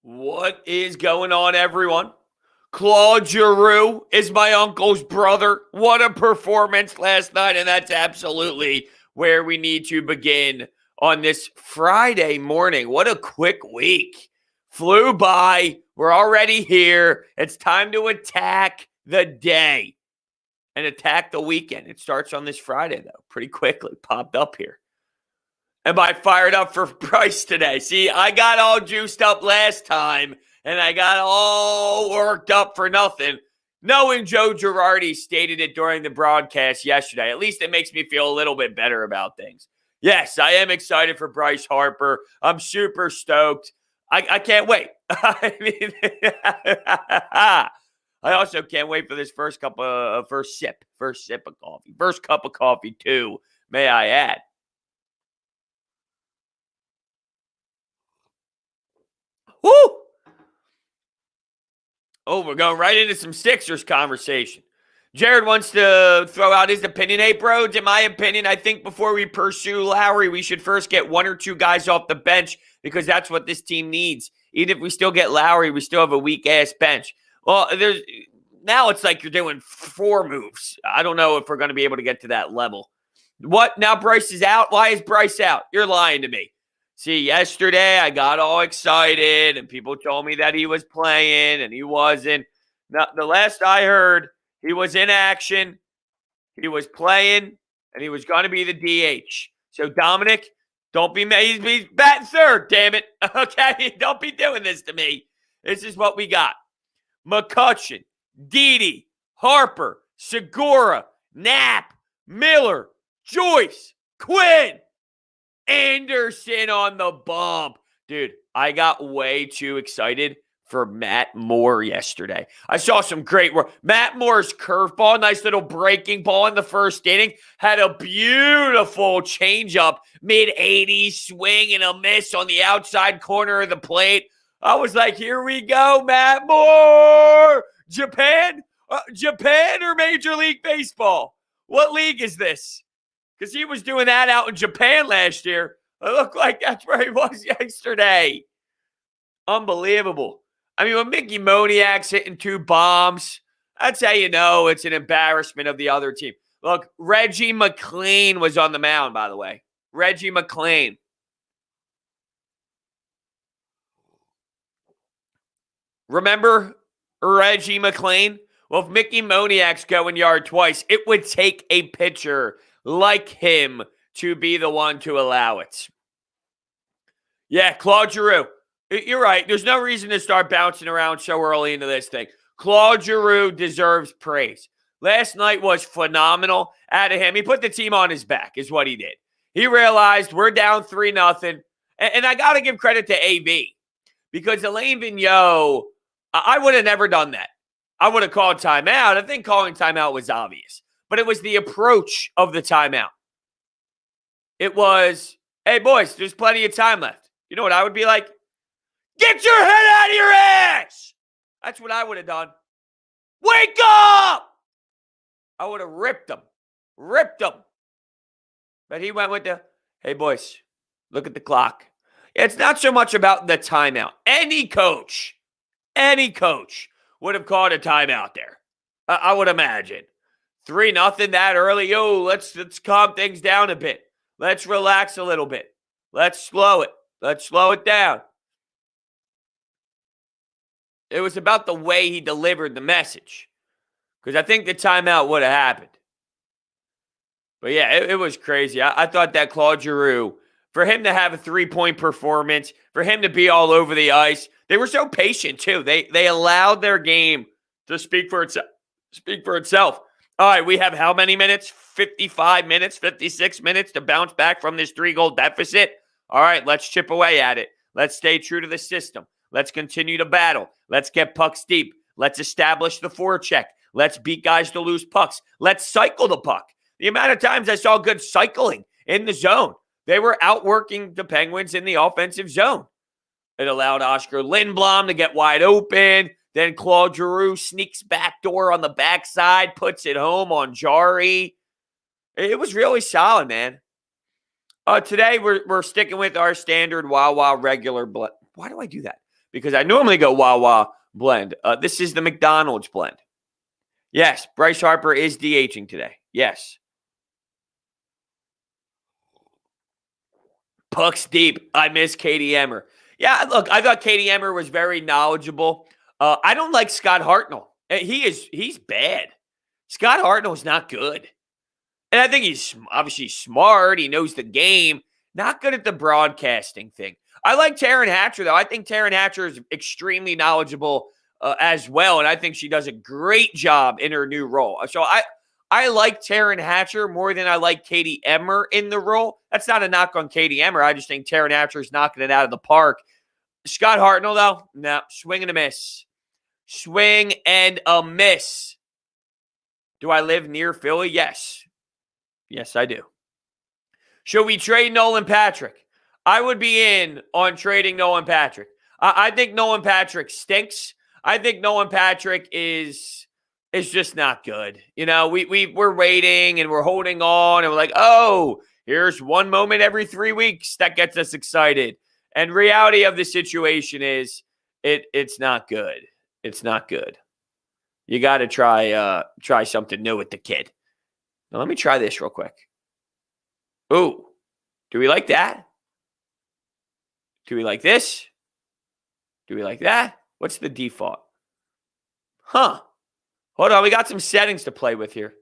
What is going on, everyone? Claude Giroux is my uncle's brother. What a performance last night, and that's absolutely where we need to begin on this Friday morning. What a quick week. Flew by. We're already here. It's time to attack the day and attack the weekend. It starts on this Friday, though, pretty quickly. Popped up here. Am I fired up for Bryce today? See, I got all juiced up last time, and I got all worked up for nothing. Knowing Joe Girardi stated it during the broadcast yesterday, at least it makes me feel a little bit better about things. Yes, I am excited for Bryce Harper. I'm super stoked. I can't wait. I mean, I also can't wait for this first sip of coffee, first cup of coffee too, may I add. Woo! Oh, we're going right into some Sixers conversation. Jared wants to throw out his opinion. Hey, Brodes, in my opinion, I think before we pursue Lowry, we should first get one or two guys off the bench because that's what this team needs. Even if we still get Lowry, we still have a weak-ass bench. Well, now it's like you're doing four moves. I don't know if we're going to be able to get to that level. What? Now Bryce is out? Why is Bryce out? You're lying to me. See, yesterday I got all excited and people told me that he was playing and he wasn't. Now, the last I heard, he was in action, he was playing, and he was going to be the DH. So, Dominic, don't be mad. He's batting third, damn it. Okay? Don't be doing this to me. This is what we got. McCutchen, Didi, Harper, Segura, Knapp, Miller, Joyce, Quinn, Anderson on the bump. Dude, I got way too excited for Matt Moore yesterday. I saw some great work. Matt Moore's curveball, nice little breaking ball in the first inning, had a beautiful changeup, mid-80s swing and a miss on the outside corner of the plate. I was like, here we go, Matt Moore. Japan or Major League Baseball? What league is this? Because he was doing that out in Japan last year. It looked like that's where he was yesterday. Unbelievable. I mean, when Mickey Moniak's hitting two bombs, that's how you know it's an embarrassment of the other team. Look, Reggie McLean was on the mound, by the way. Reggie McLean. Remember Reggie McLean? Well, if Mickey Moniak's going yard twice, it would take a pitcher like him to be the one to allow it. Yeah, Claude Giroux. You're right. There's no reason to start bouncing around so early into this thing. Claude Giroux deserves praise. Last night was phenomenal out of him. He put the team on his back is what he did. He realized we're down 3-0. And I got to give credit to AV because Alain Vigneault, I would have never done that. I would have called timeout. I think calling timeout was obvious. But it was the approach of the timeout. It was, hey, boys, there's plenty of time left. You know what I would be like? Get your head out of your ass! That's what I would have done. Wake up! I would have ripped him. But he went with the, hey, boys, look at the clock. It's not so much about the timeout. Any coach would have called a timeout there. I would imagine. 3-0 that early. Yo, let's calm things down a bit. Let's relax a little bit. Let's slow it. Let's slow it down. It was about the way he delivered the message. Because I think the timeout would have happened. But yeah, it was crazy. I thought that Claude Giroux, for him to have a 3-point performance, for him to be all over the ice, they were so patient too. They allowed their game to speak for itself. All right, we have how many minutes? 55 minutes, 56 minutes to bounce back from this 3-goal deficit. All right, let's chip away at it. Let's stay true to the system. Let's continue to battle. Let's get pucks deep. Let's establish the forecheck. Let's beat guys to lose pucks. Let's cycle the puck. The amount of times I saw good cycling in the zone, they were outworking the Penguins in the offensive zone. It allowed Oscar Lindblom to get wide open. Then Claude Giroux sneaks backdoor on the backside, puts it home on Jari. It was really solid, man. Today, we're sticking with our standard Wawa regular. Why do I do that? because I normally go Wawa blend. This is the McDonald's blend. Yes, Bryce Harper is DHing today. Yes. Pucks deep. I miss Katie Emmer. Yeah, look, I thought Katie Emmer was very knowledgeable. I don't like Scott Hartnell. He's bad. Scott Hartnell's not good. And I think he's obviously smart. He knows the game. Not good at the broadcasting thing. I like Taryn Hatcher, though. I think Taryn Hatcher is extremely knowledgeable as well. And I think she does a great job in her new role. So I like Taryn Hatcher more than I like Katie Emmer in the role. That's not a knock on Katie Emmer. I just think Taryn Hatcher is knocking it out of the park. Scott Hartnell, though, no, swing and a miss. Swing and a miss. Do I live near Philly? Yes. Yes, I do. Should we trade Nolan Patrick? I would be in on trading Nolan Patrick. I think Nolan Patrick stinks. I think Nolan Patrick is just not good. You know, we're waiting and we're holding on and we're like, oh, here's one moment every 3 weeks that gets us excited. And reality of the situation is it's not good. It's not good. You got to try something new with the kid. Now, let me try this real quick. Ooh, do we like that? Do we like this? Do we like that? What's the default? Huh. Hold on, we got some settings to play with here.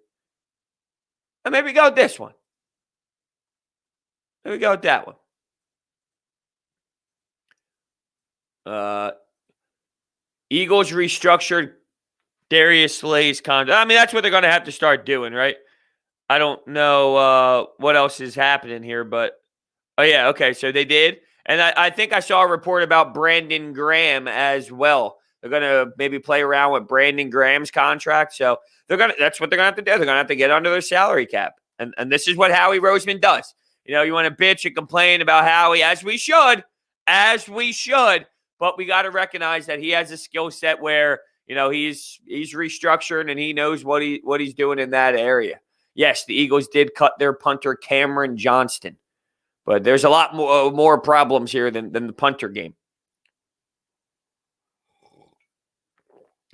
And maybe go with this one. Maybe go with that one. Eagles restructured Darius Slay's contract. I mean, that's what they're going to have to start doing, right? I don't know what else is happening here, but oh, yeah, okay, so they did. And I think I saw a report about Brandon Graham as well. They're going to maybe play around with Brandon Graham's contract. So that's what they're going to have to do. They're going to have to get under their salary cap. And this is what Howie Roseman does. You know, you want to bitch and complain about Howie, as we should, but we got to recognize that he has a skill set where, you know, he's restructuring and he knows what he's doing in that area. Yes, the Eagles did cut their punter Cameron Johnston, but there's a lot more problems here than the punter game.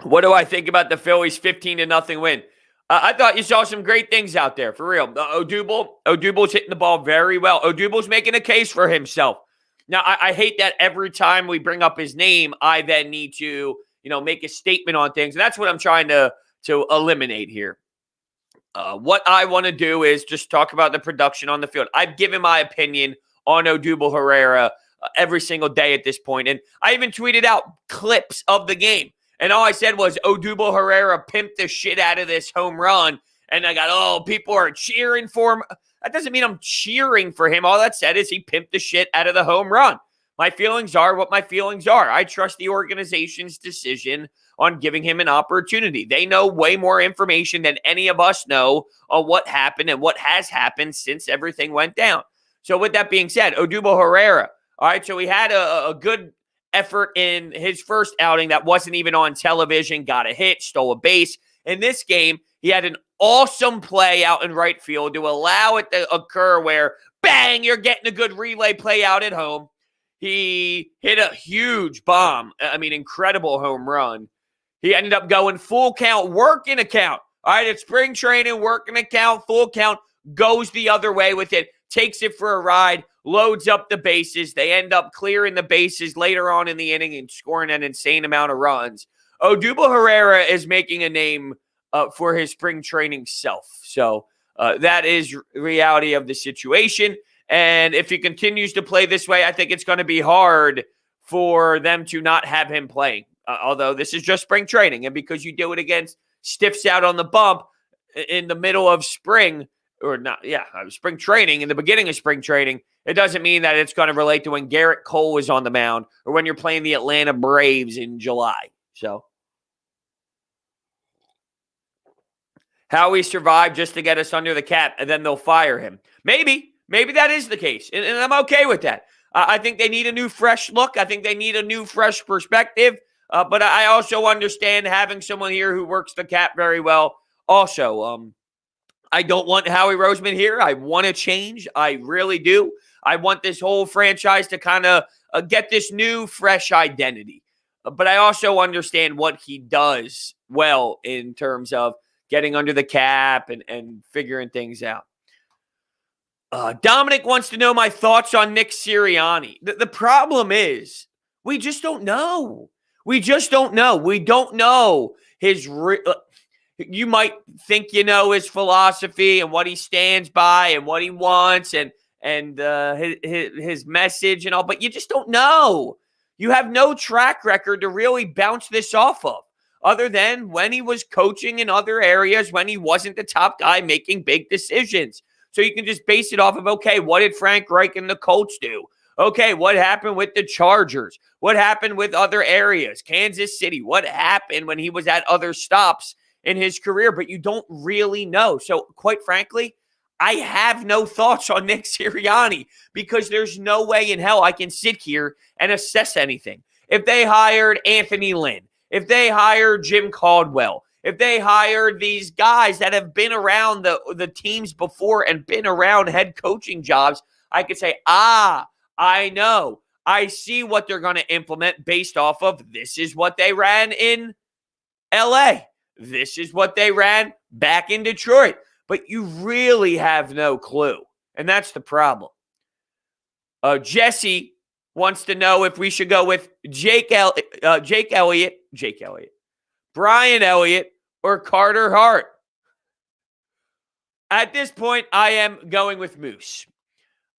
What do I think about the Phillies' 15-0 win? I thought you saw some great things out there, for real. Odubel's hitting the ball very well. Odubel's making a case for himself. Now, I hate that every time we bring up his name, I then need to, you know, make a statement on things. And that's what I'm trying to eliminate here. What I want to do is just talk about the production on the field. I've given my opinion on Odubel Herrera every single day at this point. And I even tweeted out clips of the game. And all I said was Odubel Herrera pimped the shit out of this home run. And I got, people are cheering for him. That doesn't mean I'm cheering for him. All that said is he pimped the shit out of the home run. My feelings are what my feelings are. I trust the organization's decision on giving him an opportunity. They know way more information than any of us know on what happened and what has happened since everything went down. So with that being said, Odubel Herrera, all right, so he had a good effort in his first outing that wasn't even on television, got a hit, stole a base. In this game, he had an awesome play out in right field to allow it to occur where, bang, you're getting a good relay play out at home. He hit a huge bomb. Incredible home run. He ended up going full count, working a count. All right, it's spring training, working a count, full count, goes the other way with it, takes it for a ride, loads up the bases. They end up clearing the bases later on in the inning and scoring an insane amount of runs. Odubel Herrera is making a name for his spring training self. So that is reality of the situation. And if he continues to play this way, I think it's going to be hard for them to not have him playing. Although this is just spring training. And because you do it against stiffs out on the bump in the middle of spring, spring training, in the beginning of spring training, it doesn't mean that it's going to relate to when Garrett Cole is on the mound or when you're playing the Atlanta Braves in July. So Howie survived just to get us under the cap, and then they'll fire him. Maybe that is the case, and I'm okay with that. I think they need a new, fresh look. I think they need a new, fresh perspective. But I also understand having someone here who works the cap very well. Also, I don't want Howie Roseman here. I want to change. I really do. I want this whole franchise to kind of get this new, fresh identity. but I also understand what he does well in terms of getting under the cap and figuring things out. Dominic wants to know my thoughts on Nick Siriani. The problem is we just don't know. We just don't know. We don't know his you might think you know his philosophy and what he stands by and what he wants and his message and all, but you just don't know. You have no track record to really bounce this off of, other than when he was coaching in other areas, when he wasn't the top guy making big decisions. So you can just base it off of, okay, what did Frank Reich and the Colts do? Okay, what happened with the Chargers? What happened with other areas? Kansas City, what happened when he was at other stops in his career? But you don't really know. So quite frankly, I have no thoughts on Nick Sirianni because there's no way in hell I can sit here and assess anything. If they hired Anthony Lynn, if they hired Jim Caldwell, if they hired these guys that have been around the teams before and been around head coaching jobs, I could say, I know. I see what they're going to implement based off of this is what they ran in LA. This is what they ran back in Detroit. But you really have no clue. And that's the problem. Jesse wants to know if we should go with Jake Elliott, Brian Elliott, or Carter Hart. At this point, I am going with Moose.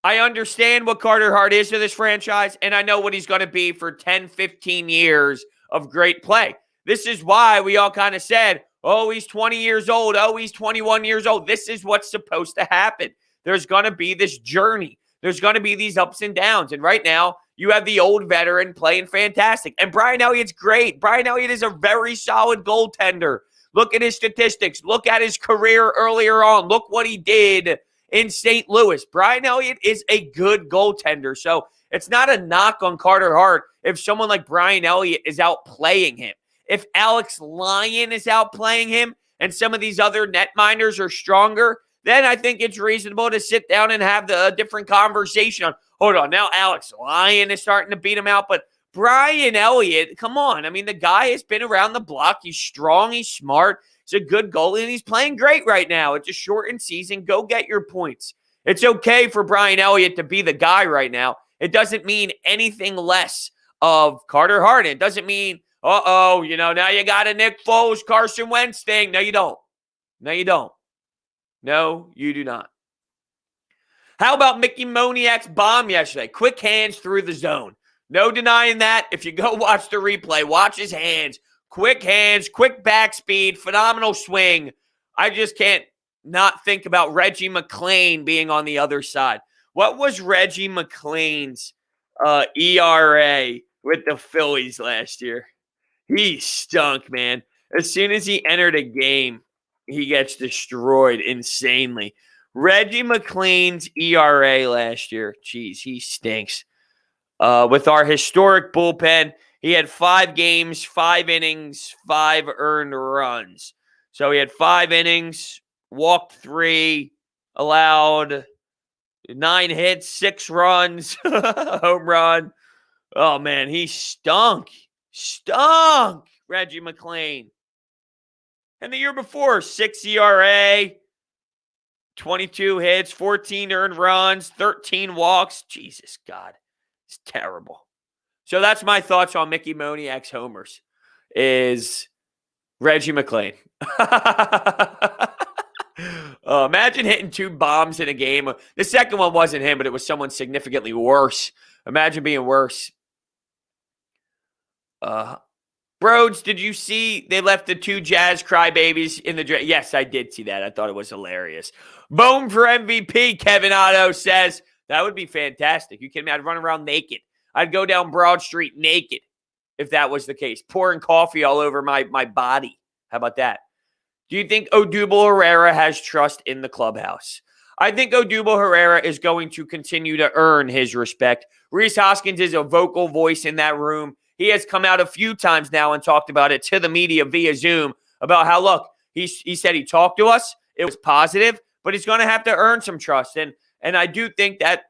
I understand what Carter Hart is to this franchise, and I know what he's going to be for 10, 15 years of great play. This is why we all kind of said, oh, he's 20 years old. Oh, he's 21 years old. This is what's supposed to happen. There's going to be this journey. There's going to be these ups and downs. And right now, you have the old veteran playing fantastic. And Brian Elliott's great. Brian Elliott is a very solid goaltender. Look at his statistics. Look at his career earlier on. Look what he did in St. Louis. Brian Elliott is a good goaltender. So it's not a knock on Carter Hart if someone like Brian Elliott is outplaying him. If Alex Lyon is outplaying him and some of these other netminders are stronger, then I think it's reasonable to sit down and have a different conversation on, hold on, now Alex Lyon is starting to beat him out, but Brian Elliott, come on. I mean, the guy has been around the block. He's strong. He's smart. He's a good goalie, and he's playing great right now. It's a shortened season. Go get your points. It's okay for Brian Elliott to be the guy right now. It doesn't mean anything less of Carter Hart. It doesn't mean, now you got a Nick Foles, Carson Wentz thing. No, you don't. No, you don't. No, you do not. How about Mickey Moniak's bomb yesterday? Quick hands through the zone. No denying that. If you go watch the replay, watch his hands. Quick hands, quick back speed, phenomenal swing. I just can't not think about Reggie McClain being on the other side. What was Reggie McClain's ERA with the Phillies last year? He stunk, man. As soon as he entered a game, he gets destroyed insanely. Reggie McClain's ERA last year, geez, he stinks. With our historic bullpen, he had 5 games, 5 innings, 5 earned runs. So he had 5 innings, walked 3, allowed 9 hits, 6 runs, home run. Oh, man, he stunk. Reggie McClain. And the year before, 6 ERA, 22 hits, 14 earned runs, 13 walks. Jesus, God. It's terrible. So that's my thoughts on Mickey Moniak's homers is Reggie McClain. Imagine hitting 2 bombs in a game. The second one wasn't him, but it was someone significantly worse. Imagine being worse. Brodes, did you see they left the 2 Jazz crybabies in the draft? Yes, I did see that. I thought it was hilarious. Boom for MVP, Kevin Otto says. That would be fantastic. You kidding me? I'd run around naked. I'd go down Broad Street naked if that was the case. Pouring coffee all over my body. How about that? Do you think Odubel Herrera has trust in the clubhouse? I think Odubel Herrera is going to continue to earn his respect. Reese Hoskins is a vocal voice in that room. He has come out a few times now and talked about it to the media via Zoom about how, look, he said he talked to us. It was positive, but he's going to have to earn some trust. And I do think that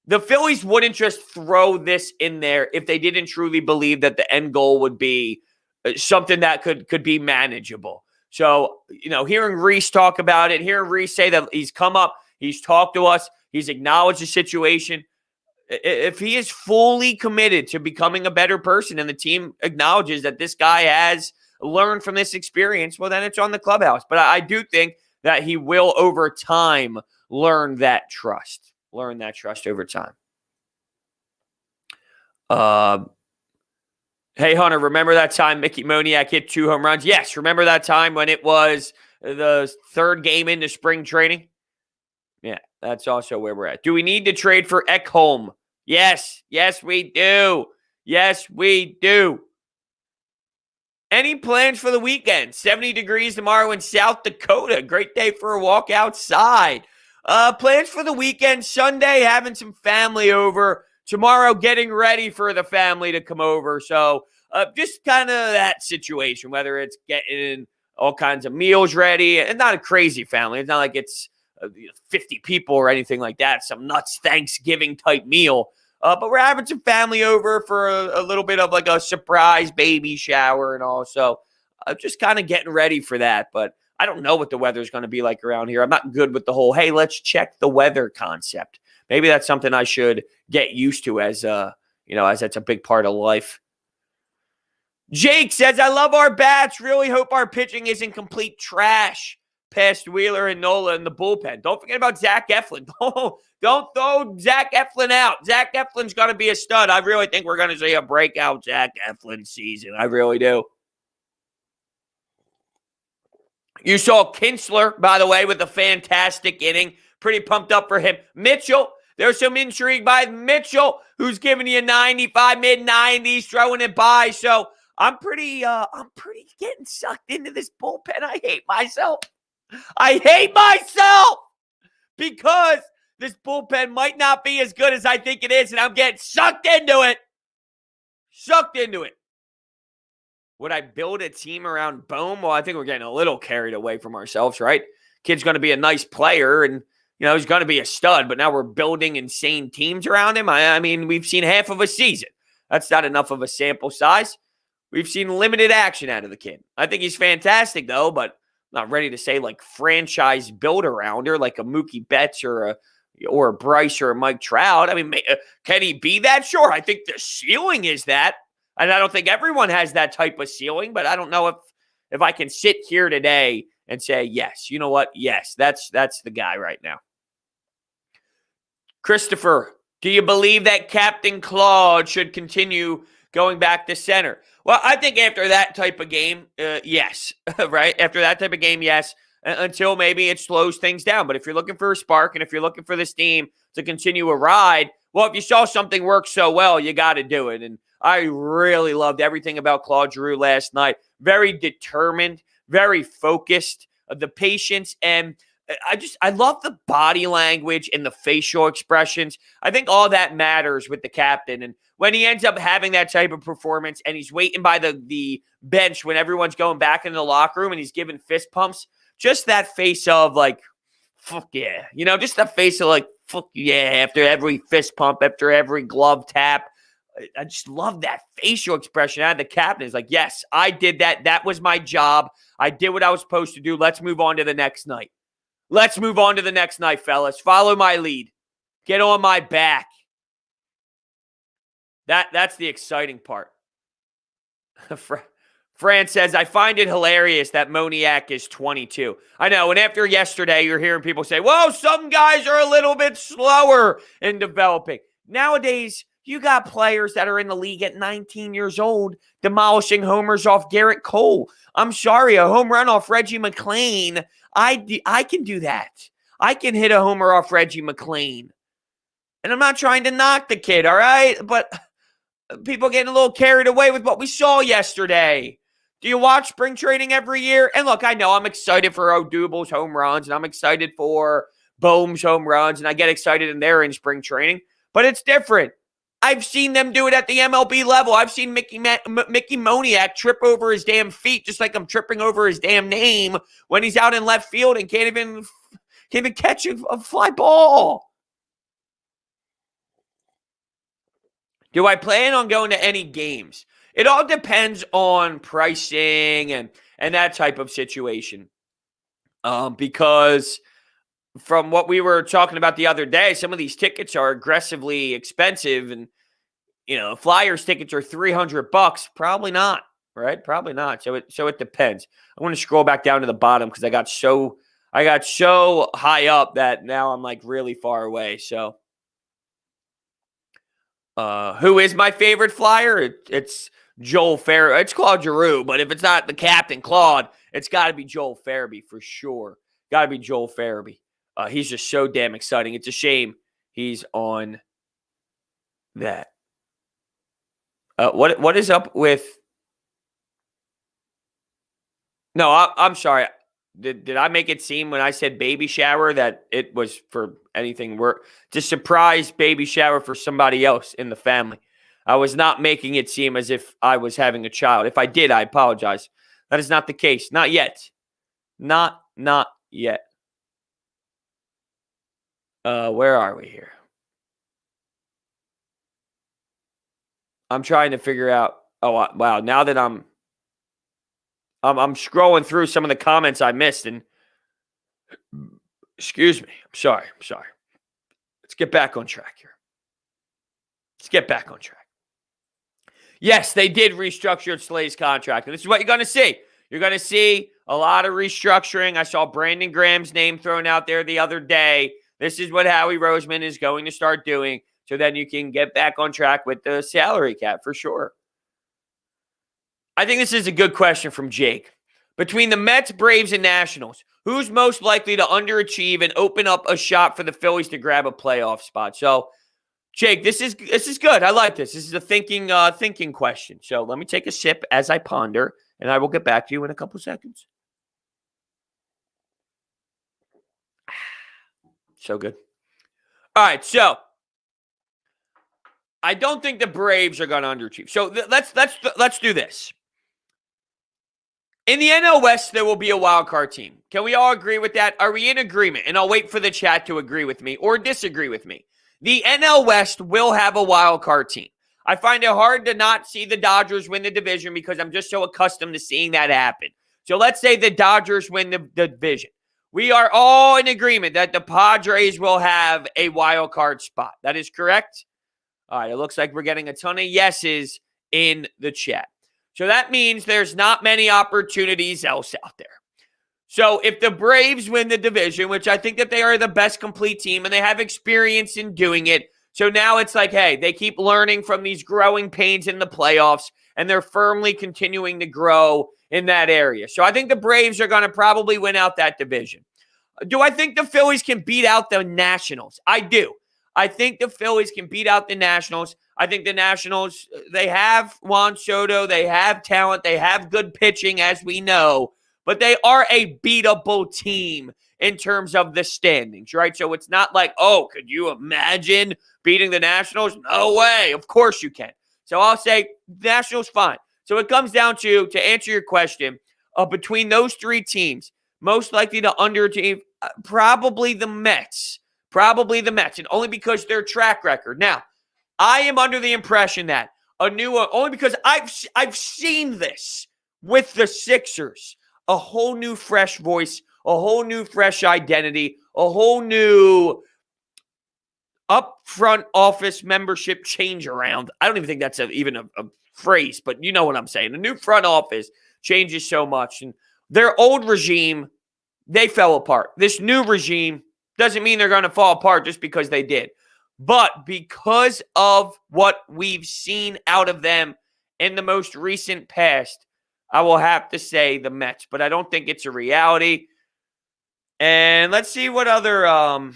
The Phillies wouldn't just throw this in there if they didn't truly believe that the end goal would be something that could be manageable. So, hearing Reese talk about it, hearing Reese say that he's come up, he's talked to us, he's acknowledged the situation. If he is fully committed to becoming a better person and the team acknowledges that this guy has learned from this experience, well, then it's on the clubhouse. But I do think that he will, over time, learn that trust over time. Hey, Hunter, remember that time Mickey Moniak hit 2 home runs? Yes, remember that time when it was the 3rd game into spring training? Yeah, that's also where we're at. Do we need to trade for Ekholm? Yes, we do. Yes, we do. Any plans for the weekend? 70 degrees tomorrow in South Dakota. Great day for a walk outside. Plans for the weekend, Sunday, having some family over. Tomorrow, getting ready for the family to come over. So just kind of that situation, whether it's getting all kinds of meals ready, and not a crazy family. It's not like it's 50 people or anything like that, some nuts Thanksgiving type meal. But we're having some family over for a little bit of like a surprise baby shower and all. So just kind of getting ready for that. But I don't know what the weather's going to be like around here. I'm not good with the whole, hey, let's check the weather concept. Maybe that's something I should get used to as that's a big part of life. Jake says, I love our bats. Really hope our pitching isn't complete trash past Wheeler and Nola in the bullpen. Don't forget about Zach Eflin. Don't throw Zach Eflin out. Zach Eflin's going to be a stud. I really think we're going to see a breakout Zach Eflin season. I really do. You saw Kinsler, by the way, with a fantastic inning. Pretty pumped up for him. Mitchell, there's some intrigue by Mitchell, who's giving you 95, mid-90s, throwing it by. So I'm pretty getting sucked into this bullpen. I hate myself because this bullpen might not be as good as I think it is, and I'm getting sucked into it. Would I build a team around Bohm? Well, I think we're getting a little carried away from ourselves, right? Kid's going to be a nice player, and he's going to be a stud, but now we're building insane teams around him. I mean, we've seen half of a season. That's not enough of a sample size. We've seen limited action out of the kid. I think he's fantastic, though, but I'm not ready to say like franchise build-arounder like a Mookie Betts or a Bryce or a Mike Trout. I mean, can he be that? Sure. I think the ceiling is that. And I don't think everyone has that type of ceiling, but I don't know if I can sit here today and say, yes, you know what? Yes, that's the guy right now. Christopher, do you believe that Captain Claude should continue going back to center? Well, I think after that type of game, yes, right? After that type of game, yes, until maybe it slows things down. But if you're looking for a spark and if you're looking for this team to continue a ride, well, if you saw something work so well, you got to do it. And I really loved everything about Claude Giroux last night. Very determined, very focused, the patience, and I love the body language and the facial expressions. I think all that matters with the captain. And when he ends up having that type of performance and he's waiting by the bench when everyone's going back into the locker room and he's giving fist pumps, just that face of like, fuck yeah. Just that face of like, fuck yeah, after every fist pump, after every glove tap. I just love that facial expression out of the captain. It's like, yes, I did that. That was my job. I did what I was supposed to do. Let's move on to the next night. Fellas. Follow my lead. Get on my back. That's the exciting part. Fran says, I find it hilarious that Moniak is 22. I know, and after yesterday, you're hearing people say, well, some guys are a little bit slower in developing. Nowadays, you got players that are in the league at 19 years old demolishing homers off Garrett Cole. I'm sorry, a home run off Reggie McClain. I can do that. I can hit a homer off Reggie McClain. And I'm not trying to knock the kid, all right? But people getting a little carried away with what we saw yesterday. Do you watch spring training every year? And look, I know I'm excited for Odubel's home runs, and I'm excited for Bohm's home runs, and I get excited in there in spring training. But it's different. I've seen them do it at the MLB level. I've seen Mickey Moniak trip over his damn feet just like I'm tripping over his damn name when he's out in left field and can't even catch a fly ball. Do I plan on going to any games? It all depends on pricing and that type of situation. Because from what we were talking about the other day, some of these tickets are aggressively expensive, and Flyers tickets are $300. Probably not, right? Probably not. So it depends. I want to scroll back down to the bottom because I got so high up that now I'm like really far away. So, who is my favorite Flyer? It's Joel Farabee. It's Claude Giroux, but if it's not the captain, Claude, it's got to be Joel Farabee for sure. Got to be Joel Farabee. He's just so damn exciting. It's a shame he's on that. What is up with? No, I'm sorry. Did I make it seem when I said baby shower that it was for anything work? It's a surprise baby shower for somebody else in the family. I was not making it seem as if I was having a child. If I did, I apologize. That is not the case. Not yet. Not yet. Where are we here? I'm trying to figure out. Oh, wow. Now that I'm scrolling through some of the comments I missed, and excuse me. I'm sorry. Let's get back on track here. Yes, they did restructure Slay's contract, and this is what you're going to see. You're going to see a lot of restructuring. I saw Brandon Graham's name thrown out there the other day. This is what Howie Roseman is going to start doing, so then you can get back on track with the salary cap for sure. I think this is a good question from Jake. Between the Mets, Braves, and Nationals, who's most likely to underachieve and open up a shot for the Phillies to grab a playoff spot? So, Jake, this is good. I like this. This is a thinking question. So let me take a sip as I ponder, and I will get back to you in a couple seconds. So good. All right, so I don't think the Braves are going to underachieve. So let's do this. In the NL West, there will be a wild card team. Can we all agree with that? Are we in agreement? And I'll wait for the chat to agree with me or disagree with me. The NL West will have a wild card team. I find it hard to not see the Dodgers win the division because I'm just so accustomed to seeing that happen. So let's say the Dodgers win the division. We are all in agreement that the Padres will have a wild card spot. That is correct? All right, it looks like we're getting a ton of yeses in the chat. So that means there's not many opportunities else out there. So if the Braves win the division, which I think that they are the best complete team and they have experience in doing it, so now it's like, hey, they keep learning from these growing pains in the playoffs and they're firmly continuing to grow in that area. So I think the Braves are going to probably win out that division. Do I think the Phillies can beat out the Nationals? I do. I think the Phillies can beat out the Nationals. I think the Nationals, they have Juan Soto. They have talent. They have good pitching, as we know. But they are a beatable team in terms of the standings, right? So it's not like, oh, could you imagine beating the Nationals? No way. Of course you can. So I'll say Nationals, fine. So it comes down to answer your question, between those three teams, most likely to underachieve, probably the Mets. And only because their track record. Now, I am under the impression that only because I've seen this with the Sixers, a whole new fresh voice, a whole new fresh identity, a whole new up front office membership change around. I don't even think that's even a phrase, but you know what I'm saying. The new front office changes so much. And their old regime, they fell apart. This new regime doesn't mean they're going to fall apart just because they did. But because of what we've seen out of them in the most recent past, I will have to say the Mets. But I don't think it's a reality. And let's see what other, I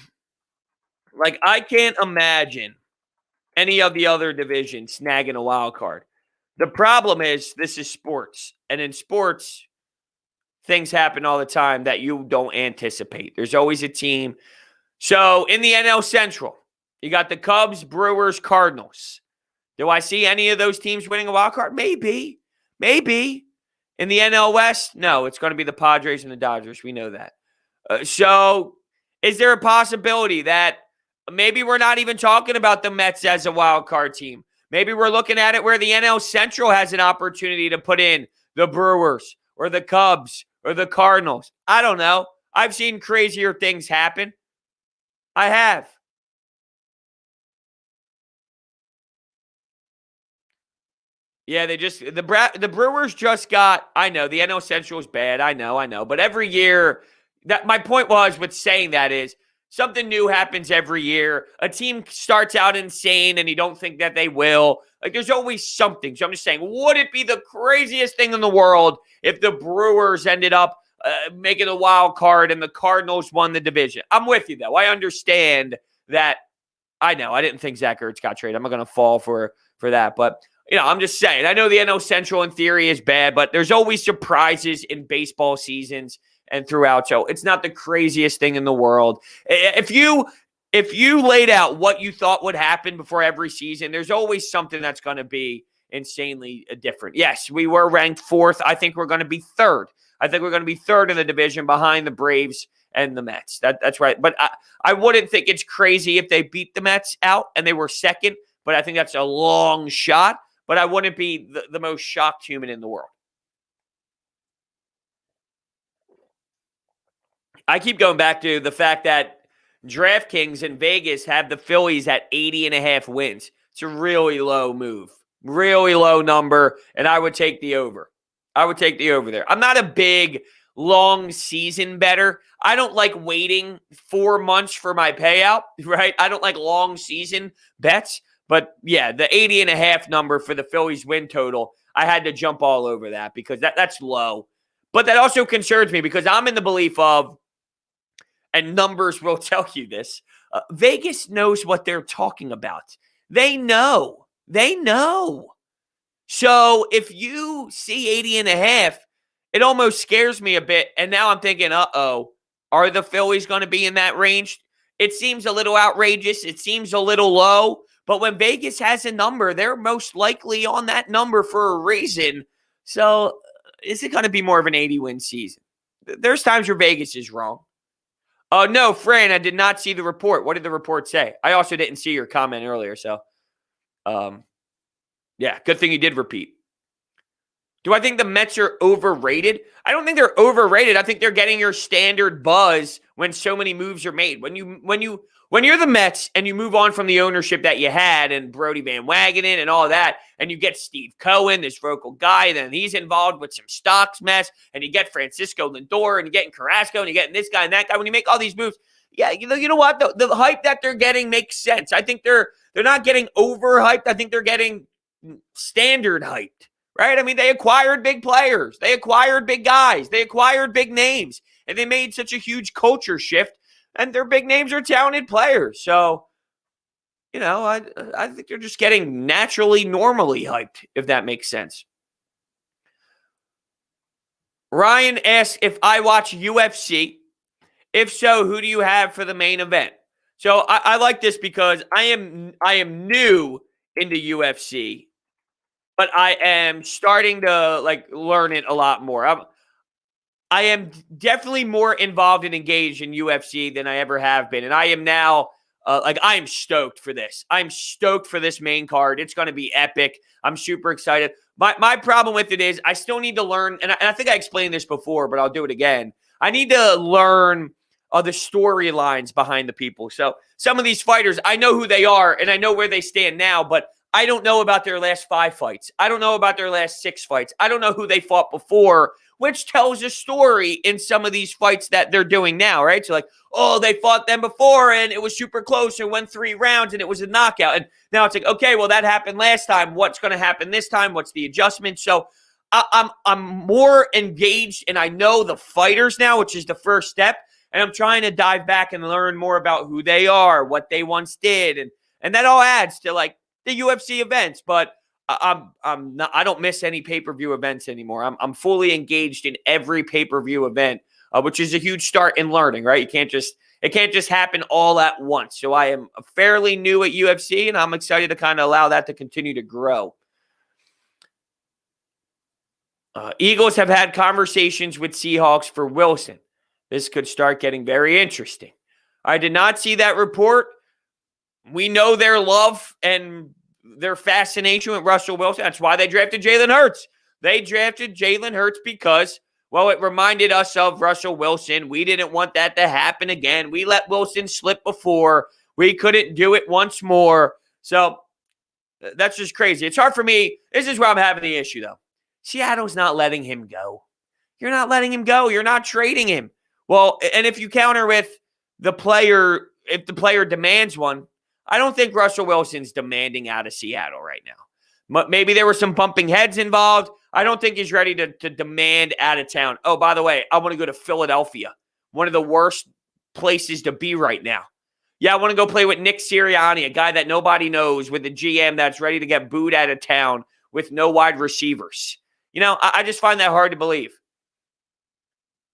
can't imagine any of the other divisions snagging a wild card. The problem is this is sports. And in sports, things happen all the time that you don't anticipate. There's always a team. So in the NL Central, you got the Cubs, Brewers, Cardinals. Do I see any of those teams winning a wild card? Maybe. In the NL West, no, it's going to be the Padres and the Dodgers. We know that. So is there a possibility that maybe we're not even talking about the Mets as a wild card team? Maybe we're looking at it where the NL Central has an opportunity to put in the Brewers or the Cubs or the Cardinals. I don't know. I've seen crazier things happen. I have. Yeah, the Brewers just got, I know, the NL Central is bad. I know. But every year, that my point was with saying that is something new happens every year. A team starts out insane and you don't think that they will. Like there's always something. So I'm just saying, would it be the craziest thing in the world if the Brewers ended up making a wild card and the Cardinals won the division? I'm with you though. I understand that. I know. I didn't think Zach Ertz got traded. I'm not going to fall for that, but I'm just saying. I know the NL Central in theory is bad, but there's always surprises in baseball seasons and throughout. So it's not the craziest thing in the world. If you laid out what you thought would happen before every season, there's always something that's going to be insanely different. Yes, we were ranked 4th. I think we're going to be 3rd. I think we're going to be 3rd in the division behind the Braves and the Mets. That's right. But I wouldn't think it's crazy if they beat the Mets out and they were 2nd, but I think that's a long shot. But I wouldn't be the most shocked human in the world. I keep going back to the fact that DraftKings in Vegas have the Phillies at 80.5 wins. It's a really low move, really low number, and I would take the over. I would take the over there. I'm not a big long season better. I don't like waiting 4 months for my payout, right? I don't like long season bets. But yeah, the 80.5 number for the Phillies win total, I had to jump all over that because that's low. But that also concerns me because I'm in the belief of, and numbers will tell you this, Vegas knows what they're talking about. They know. So if you see 80.5, it almost scares me a bit. And now I'm thinking, are the Phillies going to be in that range? It seems a little outrageous. It seems a little low. But when Vegas has a number, they're most likely on that number for a reason. So is it going to be more of an 80-win season? There's times where Vegas is wrong. No, Fran, I did not see the report. What did the report say? I also didn't see your comment earlier. So, yeah, good thing you did repeat. Do I think the Mets are overrated? I don't think they're overrated. I think they're getting your standard buzz when so many moves are made. When you're the Mets and you move on from the ownership that you had and Brody Van Wagenen and all that, and you get Steve Cohen, this vocal guy, then he's involved with some stocks mess, and you get Francisco Lindor, and you're getting Carrasco, and you're getting this guy and that guy. When you make all these moves, yeah, you know what? The hype that they're getting makes sense. I think they're not getting overhyped. I think they're getting standard hyped. Right? I mean, they acquired big players. They acquired big guys. They acquired big names. And they made such a huge culture shift. And their big names are talented players. So, I think they're just getting naturally, normally hyped, if that makes sense. Ryan asks if I watch UFC. If so, who do you have for the main event? So I like this because I am new into UFC. But I am starting to learn it a lot more. I am definitely more involved and engaged in UFC than I ever have been. And I am now I am stoked for this. I'm stoked for this main card. It's going to be epic. I'm super excited. My problem with it is I still need to learn, and I think I explained this before, but I'll do it again. I need to learn the storylines behind the people. So some of these fighters, I know who they are, and I know where they stand now, but I don't know about their last 5 fights. I don't know about their last 6 fights. I don't know who they fought before, which tells a story in some of these fights that they're doing now, right? So they fought them before and it was super close and went 3 rounds and it was a knockout. And now it's okay, well, that happened last time. What's going to happen this time? What's the adjustment? So I'm more engaged and I know the fighters now, which is the first step. And I'm trying to dive back and learn more about who they are, what they once did. And that all adds to the UFC events, but I don't miss any pay-per-view events anymore. I'm fully engaged in every pay-per-view event, which is a huge start in learning, right? It can't just happen all at once. So I am fairly new at UFC, and I'm excited to kind of allow that to continue to grow. Eagles have had conversations with Seahawks for Wilson. This could start getting very interesting. I did not see that report. We know their love and their fascination with Russell Wilson. That's why they drafted Jalen Hurts. They drafted Jalen Hurts because, well, it reminded us of Russell Wilson. We didn't want that to happen again. We let Wilson slip before. We couldn't do it once more. So that's just crazy. It's hard for me. This is where I'm having the issue, though. Seattle's not letting him go. You're not letting him go. You're not trading him. Well, and if you counter with the player, if the player demands one, I don't think Russell Wilson's demanding out of Seattle right now. Maybe there were some bumping heads involved. I don't think he's ready to demand out of town. Oh, by the way, I want to go to Philadelphia, one of the worst places to be right now. Yeah, I want to go play with Nick Siriani, a guy that nobody knows, with a GM that's ready to get booed out of town with no wide receivers. You know, I just find that hard to believe.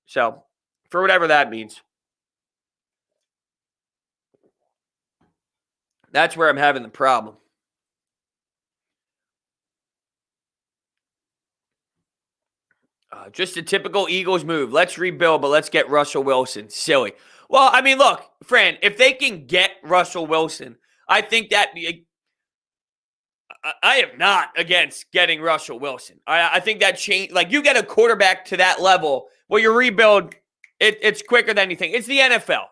So, for whatever that means. That's where I'm having the problem. Just a typical Eagles move. Let's rebuild, but let's get Russell Wilson. Silly. Well, I mean, look, Fran, if they can get Russell Wilson, I think that I am not against getting Russell Wilson. I think that change, like you get a quarterback to that level, well, your rebuild, it's quicker than you think. It's the NFL.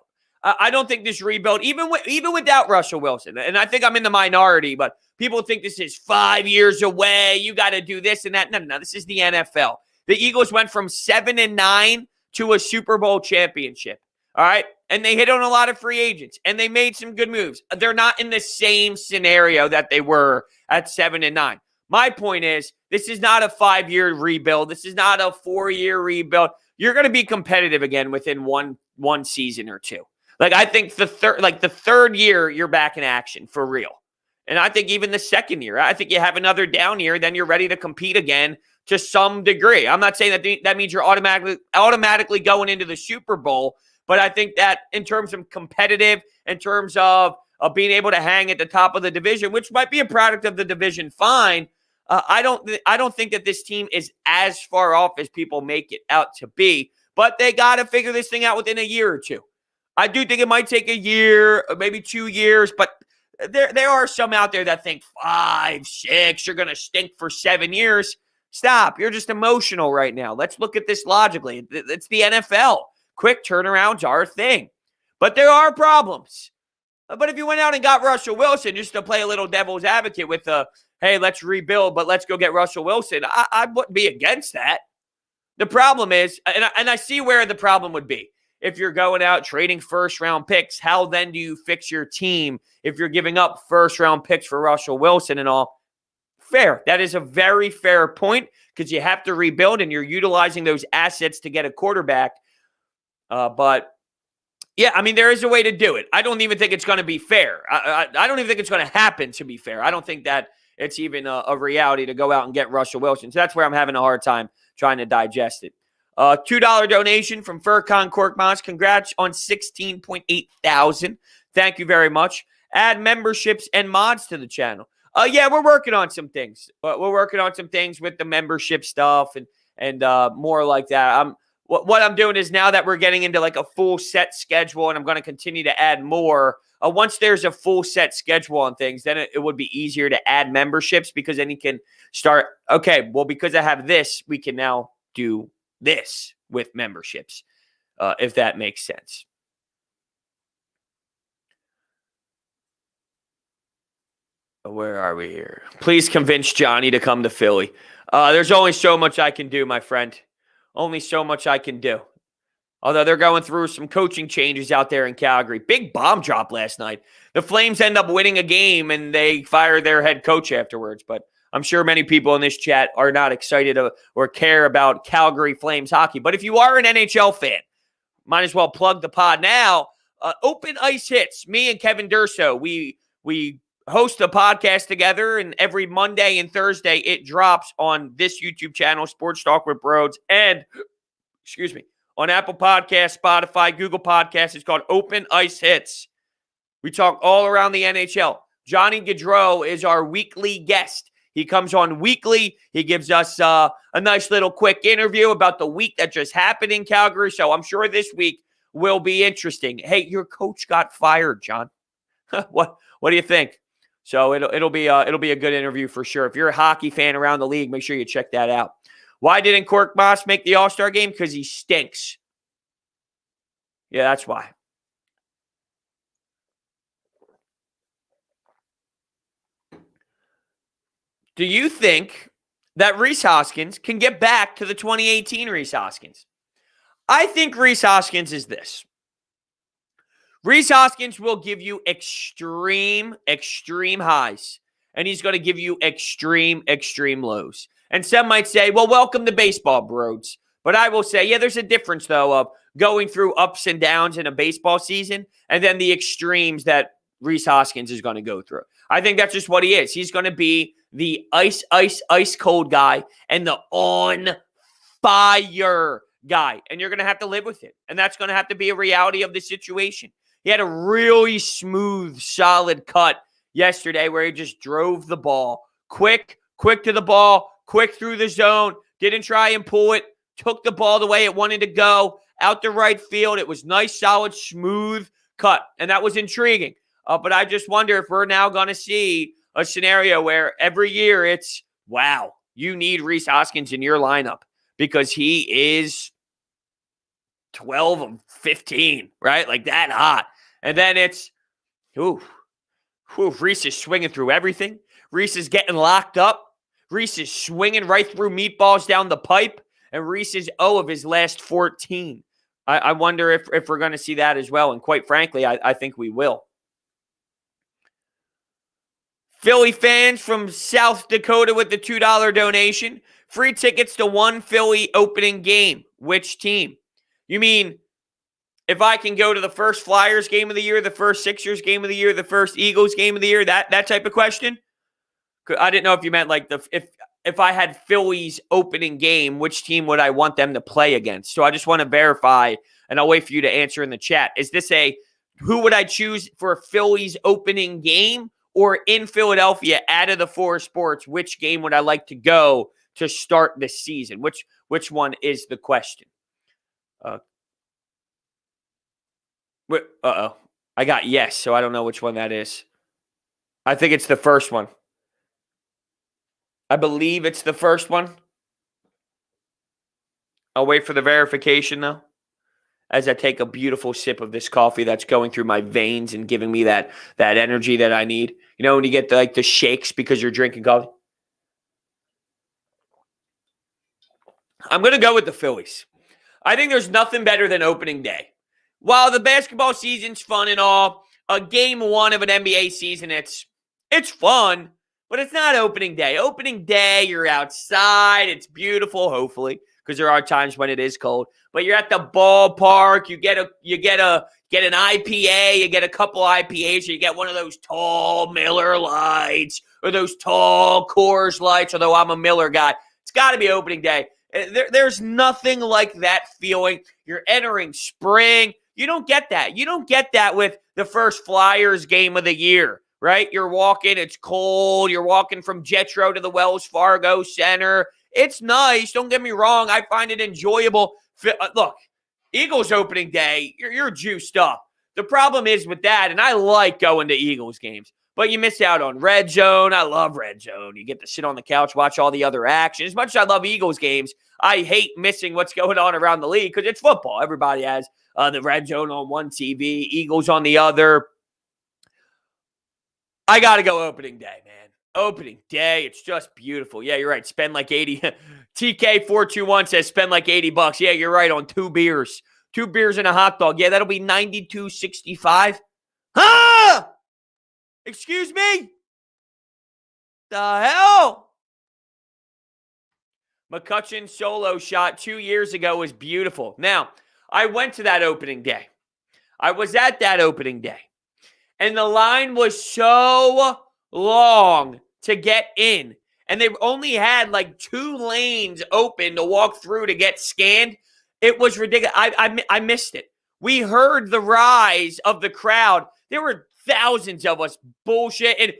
I don't think this rebuild, even without Russell Wilson, and I think I'm in the minority, but people think this is 5 years away. You got to do this and that. No. This is the NFL. The Eagles went from 7-9 to a Super Bowl championship. All right. And they hit on a lot of free agents and they made some good moves. They're not in the same scenario that they were at 7-9. My point is, this is not a 5-year rebuild. This is not a 4-year rebuild. You're going to be competitive again within one season or two. Like, I think the third year, you're back in action for real. And I think even the second year, I think you have another down year, then you're ready to compete again to some degree. I'm not saying that means you're automatically going into the Super Bowl, but I think that in terms of competitive, in terms of being able to hang at the top of the division, which might be a product of the division, fine. I don't think that this team is as far off as people make it out to be, but they got to figure this thing out within a year or two. I do think it might take a year, maybe 2 years, but there are some out there that think 5, 6, you're going to stink for 7 years. Stop. You're just emotional right now. Let's look at this logically. It's the NFL. Quick turnarounds are a thing. But there are problems. But if you went out and got Russell Wilson just to play a little devil's advocate with hey, let's rebuild, but let's go get Russell Wilson, I wouldn't be against that. The problem is, and I see where the problem would be. If you're going out trading first-round picks, how then do you fix your team if you're giving up first-round picks for Russell Wilson and all? Fair. That is a very fair point because you have to rebuild and you're utilizing those assets to get a quarterback. But, yeah, I mean, there is a way to do it. I don't even think it's going to be fair. I don't even think it's going to happen, to be fair. I don't think that it's even a reality to go out and get Russell Wilson. So that's where I'm having a hard time trying to digest it. $2 donation from Furcon Corkmans. Congrats on 16.8 thousand. Thank you very much. Add memberships and mods to the channel. Yeah, we're working on some things. We're working on some things with the membership stuff and more like that. What I'm doing is now that we're getting into like a full set schedule and I'm going to continue to add more. Once there's a full set schedule on things, then it would be easier to add memberships because then you can start, okay, well, because I have this, we can now do this with memberships, if that makes sense. Where are we here? Please convince Johnny to come to Philly. There's only so much I can do, my friend. Only so much I can do. Although they're going through some coaching changes out there in Calgary. Big bomb drop last night. The Flames end up winning a game and they fire their head coach afterwards. But I'm sure many people in this chat are not excited or care about Calgary Flames hockey. But if you are an NHL fan, might as well plug the pod now. Open Ice Hits. Me and Kevin Durso, we host a podcast together, and every Monday and Thursday it drops on this YouTube channel, Sports Talk with Brodes, and, on Apple Podcasts, Spotify, Google Podcasts. It's called Open Ice Hits. We talk all around the NHL. Johnny Gaudreau is our weekly guest. He comes on weekly. He gives us a nice little quick interview about the week that just happened in Calgary. So I'm sure this week will be interesting. Hey, your coach got fired, John. What do you think? So it'll be a good interview for sure. If you're a hockey fan around the league, make sure you check that out. Why didn't Cork Moss make the All-Star game? Because he stinks. Yeah, that's why. Do you think that Rhys Hoskins can get back to the 2018 Rhys Hoskins? I think Rhys Hoskins is this. Rhys Hoskins will give you extreme highs, and he's going to give you extreme lows. And some might say, well, welcome to baseball, Brodes. But I will say, yeah, there's a difference, though, of going through ups and downs in a baseball season and then the extremes that Rhys Hoskins is going to go through. I think that's just what he is. He's going to be the ice cold guy and the on fire guy. And you're going to have to live with it. And that's going to have to be a reality of the situation. He had a really smooth, solid cut yesterday where he just drove the ball. Quick to the ball, quick through the zone. Didn't try and pull it. Took the ball the way it wanted to go. Out to right field. It was nice, solid, smooth cut. And that was intriguing. But I just wonder if we're now going to see a scenario where every year it's, wow, you need Rhys Hoskins in your lineup because he is 12 of 15, right? Like that hot. And then it's, Rhys is swinging through everything. Rhys is getting locked up. Rhys is swinging right through meatballs down the pipe. And Rhys is 0 of his last 14. I wonder if we're going to see that as well. And quite frankly, I think we will. Philly fans from South Dakota with the $2 donation. Free tickets to one Philly opening game. Which team? You mean if I can go to the first Flyers game of the year, the first Sixers game of the year, the first Eagles game of the year, that type of question? I didn't know if you meant like if I had Philly's opening game, which team would I want them to play against? So I just want to verify, and I'll wait for you to answer in the chat. Is this who would I choose for Philly's opening game? Or in Philadelphia, out of the 4 sports, which game would I like to go to start this season? Which one is the question? I got yes, so I don't know which one that is. I think it's the first one. I believe it's the first one. I'll wait for the verification, though, as I take a beautiful sip of this coffee that's going through my veins and giving me that energy that I need. You know, when you get the shakes because you're drinking coffee? I'm going to go with the Phillies. I think there's nothing better than opening day. While the basketball season's fun and all, a game 1 of an NBA season, it's fun, but it's not opening day. Opening day, you're outside. It's beautiful, hopefully, because there are times when it is cold. But you're at the ballpark. You get an IPA. You get a couple IPAs. Or you get one of those tall Miller Lights or those tall Coors Lights. Although I'm a Miller guy, it's got to be opening day. There's nothing like that feeling. You're entering spring. You don't get that. You don't get that with the first Flyers game of the year, right? You're walking. It's cold. You're walking from Jetro to the Wells Fargo Center. It's nice. Don't get me wrong. I find it enjoyable. Look, Eagles opening day, you're juiced up. The problem is with that, and I like going to Eagles games, but you miss out on Red Zone. I love Red Zone. You get to sit on the couch, watch all the other action. As much as I love Eagles games, I hate missing what's going on around the league because it's football. Everybody has the Red Zone on one TV, Eagles on the other. I got to go opening day, man. Opening day, it's just beautiful. Yeah, you're right. Spend like 80. TK421 says spend like $80. Yeah, you're right on 2 beers. 2 beers and a hot dog. Yeah, that'll be $92.65. Huh? Excuse me? The hell? McCutcheon's solo shot 2 years ago was beautiful. Now, I went to that opening day. I was at that opening day. And the line was so long to get in. And they only had like 2 lanes open to walk through to get scanned. It was ridiculous. I missed it. We heard the rise of the crowd. There were thousands of us bullshitting,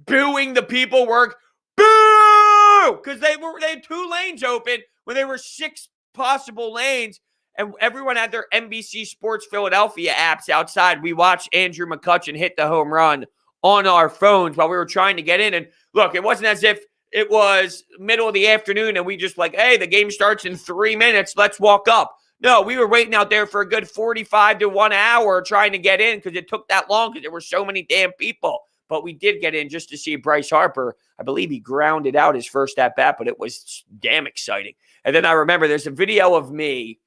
booing the people work. Boo! Because they had 2 lanes open when there were 6 possible lanes. And everyone had their NBC Sports Philadelphia apps outside. We watched Andrew McCutcheon hit the home run on our phones while we were trying to get in. And look, it wasn't as if it was middle of the afternoon and we just like, hey, the game starts in 3 minutes. Let's walk up. No, we were waiting out there for a good 45 to 1 hour trying to get in because it took that long because there were so many damn people. But we did get in just to see Bryce Harper. I believe he grounded out his first at-bat, but it was damn exciting. And then I remember there's a video of me.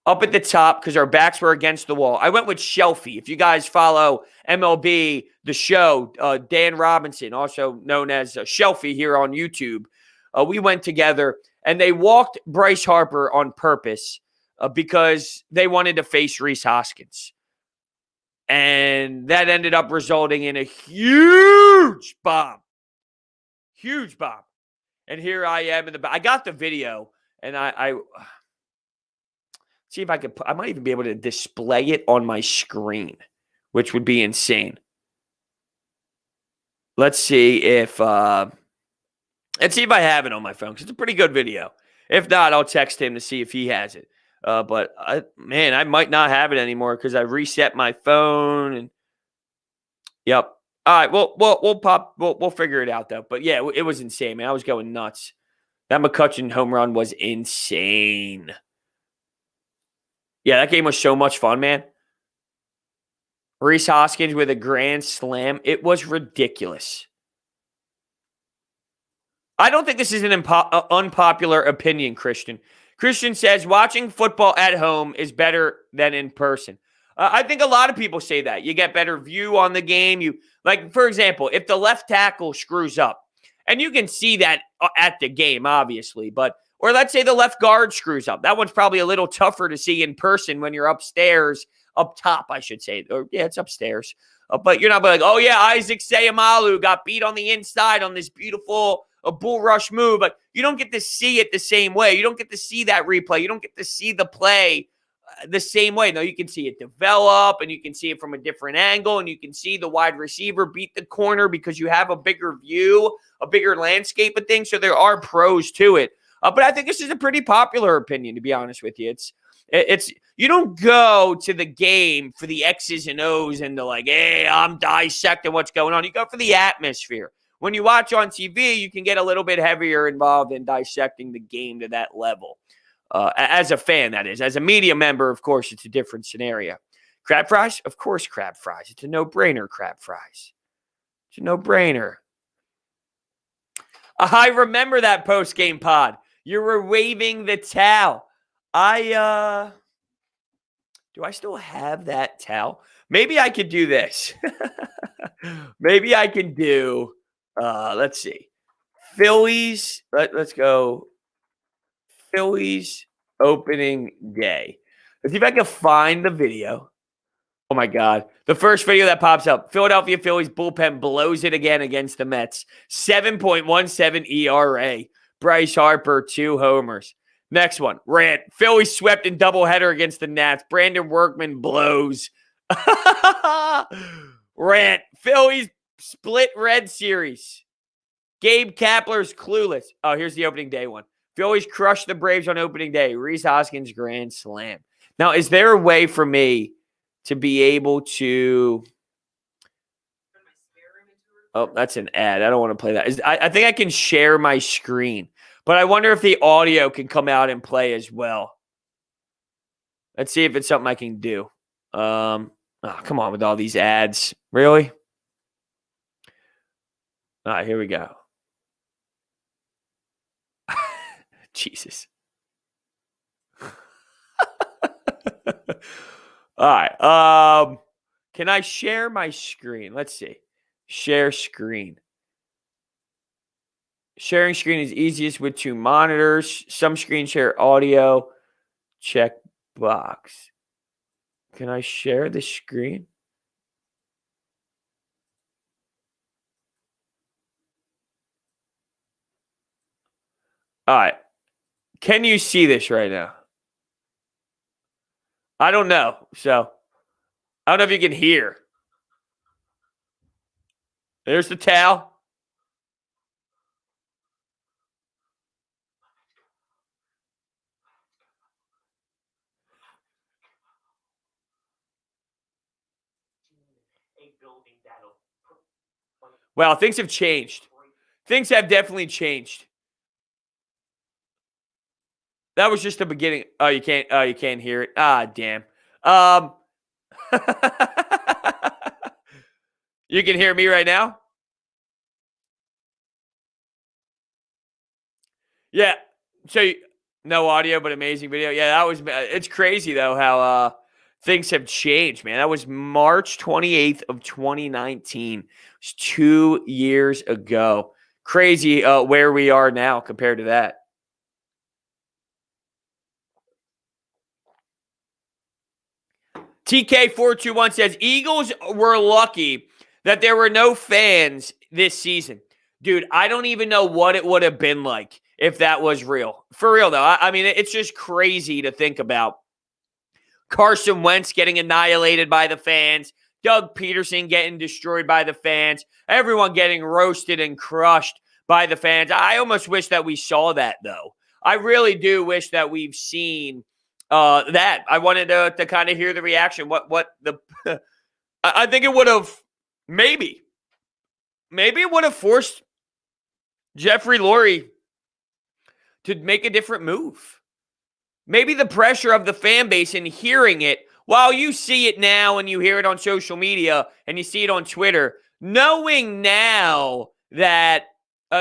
Up at the top because our backs were against the wall. I went with Shelfie. If you guys follow MLB, the show, Dan Robinson, also known as Shelfie here on YouTube, we went together and they walked Bryce Harper on purpose because they wanted to face Rhys Hoskins. And that ended up resulting in a huge bomb. Huge bomb. And here I am I got the video and I see if I could, I might even be able to display it on my screen, which would be insane. Let's see if I have it on my phone because it's a pretty good video. If not, I'll text him to see if he has it. But I might not have it anymore because I reset my phone and yep. All right, we'll figure it out though. But yeah, it was insane, man. I was going nuts. That McCutchen home run was insane. Yeah, that game was so much fun, man. Rhys Hoskins with a grand slam. It was ridiculous. I don't think this is an unpopular opinion, Christian. Christian says watching football at home is better than in person. I think a lot of people say that. You get better view on the game. Like, for example, if the left tackle screws up, and you can see that at the game, obviously, or let's say the left guard screws up. That one's probably a little tougher to see in person when you're upstairs, up top, I should say. Or, yeah, it's upstairs. But you're not like, oh, yeah, Isaac Sayamalu got beat on the inside on this beautiful bull rush move. But you don't get to see it the same way. You don't get to see that replay. You don't get to see the play the same way. No, you can see it develop, and you can see it from a different angle, and you can see the wide receiver beat the corner because you have a bigger view, a bigger landscape of things. So there are pros to it. But I think this is a pretty popular opinion, to be honest with you. It's you don't go to the game for the X's and O's and the like, hey, I'm dissecting what's going on. You go for the atmosphere. When you watch on TV, you can get a little bit heavier involved in dissecting the game to that level. As a fan, that is. As a media member, of course, it's a different scenario. Crab fries? Of course, crab fries. It's a no-brainer, crab fries. It's a no-brainer. I remember that post-game pod. You were waving the towel. Do I still have that towel? Maybe I could do this. Maybe I can do, let's see. Phillies, let's go. Phillies opening day. Let's see if I can find the video. Oh, my God. The first video that pops up. Philadelphia Phillies bullpen blows it again against the Mets. 7.17 ERA. Bryce Harper, 2 homers. Next one. Rant. Phillies swept in doubleheader against the Nats. Brandon Workman blows. Rant. Phillies split red series. Gabe Kapler's clueless. Oh, here's the opening day one. Phillies crushed the Braves on opening day. Rhys Hoskins grand slam. Now, is there a way for me to be able to... Oh, that's an ad. I don't want to play that. I think I can share my screen. But I wonder if the audio can come out and play as well. Let's see if it's something I can do. Oh, come on with all these ads. Really? All right, here we go. Jesus. All right. Can I share my screen? Let's see. Share screen. Sharing screen is easiest with 2 monitors. Some screen share audio. Check box. Can I share the screen? All right. Can you see this right now? I don't know. So, I don't know if you can hear. There's the towel. Well, things have changed. Things have definitely changed. That was just the beginning. Oh, you can't hear it. Ah, damn. You can hear me right now? Yeah. So no audio, but amazing video. Yeah, that was. It's crazy though how things have changed, man. That was March 28th of 2019. It's 2 years ago. Crazy where we are now compared to that. TK421 says Eagles were lucky that there were no fans this season. Dude, I don't even know what it would have been like if that was real. For real, though. I mean, it's just crazy to think about. Carson Wentz getting annihilated by the fans. Doug Peterson getting destroyed by the fans. Everyone getting roasted and crushed by the fans. I almost wish that we saw that, though. I really do wish that we've seen that. I wanted to kind of hear the reaction. What the I think it would have maybe it would have forced Jeffrey Lurie to make a different move. Maybe the pressure of the fan base and hearing it while you see it now and you hear it on social media and you see it on Twitter, knowing now that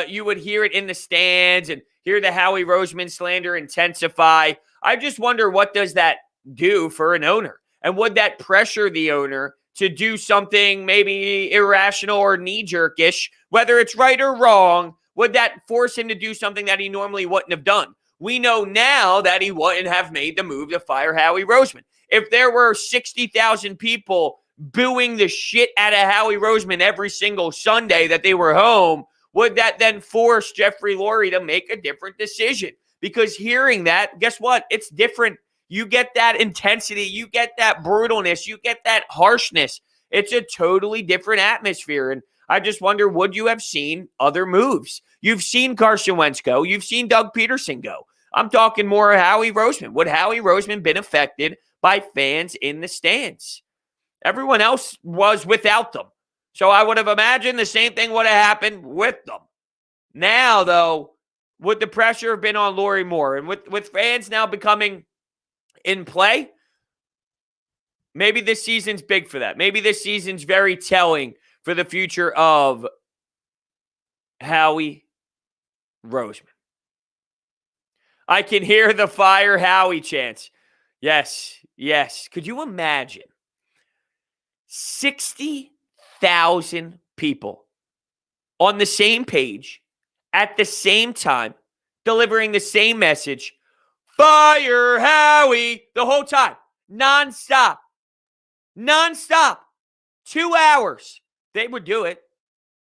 you would hear it in the stands and hear the Howie Roseman slander intensify. I just wonder, what does that do for an owner? And would that pressure the owner to do something maybe irrational or knee-jerkish, whether it's right or wrong? Would that force him to do something that he normally wouldn't have done? We know now that he wouldn't have made the move to fire Howie Roseman. If there were 60,000 people booing the shit out of Howie Roseman every single Sunday that they were home, would that then force Jeffrey Lurie to make a different decision? Because hearing that, guess what? It's different. You get that intensity. You get that brutalness. You get that harshness. It's a totally different atmosphere. And I just wonder, would you have seen other moves? You've seen Carson Wentz go. You've seen Doug Peterson go. I'm talking more Howie Roseman. Would Howie Roseman been affected by fans in the stands? Everyone else was without them. So I would have imagined the same thing would have happened with them. Now, though, would the pressure have been on Lurie more? And with fans now becoming in play, maybe this season's big for that. Maybe this season's very telling for the future of Howie Roseman. I can hear the fire Howie chants. Yes, yes. Could you imagine 60,000 people on the same page at the same time, delivering the same message? Fire Howie the whole time. Nonstop. 2 hours. They would do it.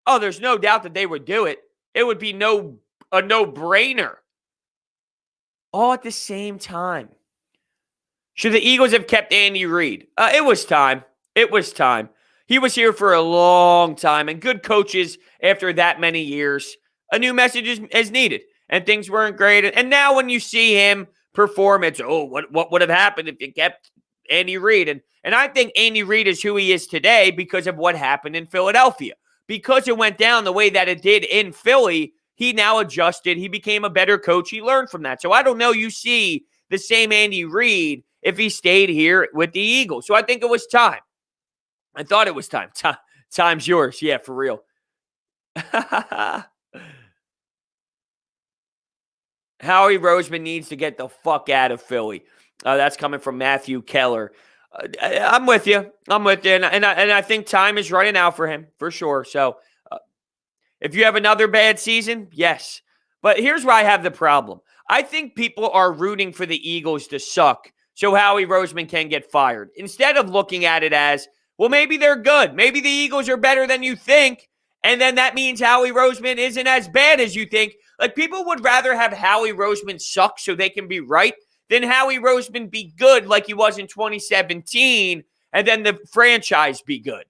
Oh, there's no doubt that they would do it. It would be a no-brainer. All at the same time. Should the Eagles have kept Andy Reid? It was time. It was time. He was here for a long time, and good coaches after that many years, a new message is needed, and things weren't great. And now when you see him perform, it's, what would have happened if you kept Andy Reid? And I think Andy Reid is who he is today because of what happened in Philadelphia. Because it went down the way that it did in Philly, he now adjusted. He became a better coach. He learned from that. So I don't know you see the same Andy Reid if he stayed here with the Eagles. So I think it was time. I thought it was time. Time's yours. Yeah, for real. Howie Roseman needs to get the fuck out of Philly. That's coming from Matthew Keller. I'm with you. And I think time is running out for him, for sure. So if you have another bad season, yes. But here's where I have the problem. I think people are rooting for the Eagles to suck so Howie Roseman can get fired, instead of looking at it as, well, maybe they're good. Maybe the Eagles are better than you think, and then that means Howie Roseman isn't as bad as you think. Like, people would rather have Howie Roseman suck so they can be right than Howie Roseman be good like he was in 2017 and then the franchise be good,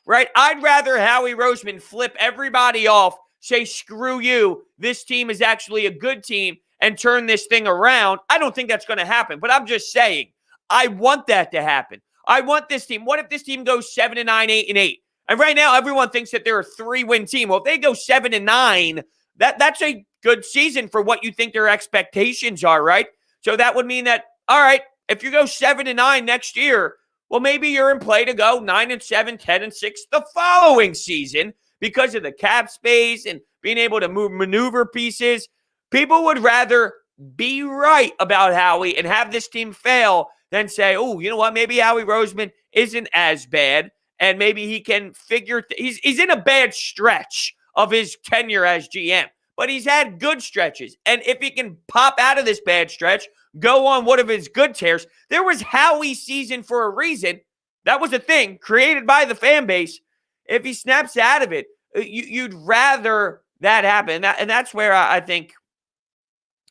right? I'd rather Howie Roseman flip everybody off, say, screw you, this team is actually a good team, and turn this thing around. I don't think that's going to happen, but I'm just saying, I want that to happen. I want this team. What if this team goes 7-9, 8-8? And right now, everyone thinks that they're a 3-win team. Well, if they go 7-9, that's a good season for what you think their expectations are, right? So that would mean that, all right, if you go 7-9 next year, well, maybe you're in play to go 9-7, 10-6 the following season because of the cap space and being able to maneuver pieces. People would rather be right about Howie and have this team fail than say, oh, you know what? Maybe Howie Roseman isn't as bad, and maybe he can figure he's in a bad stretch of his tenure as GM, but he's had good stretches. And if he can pop out of this bad stretch, go on one of his good tears. There was Howie season for a reason. That was a thing created by the fan base. If he snaps out of it, you'd rather that happen. And that's where I think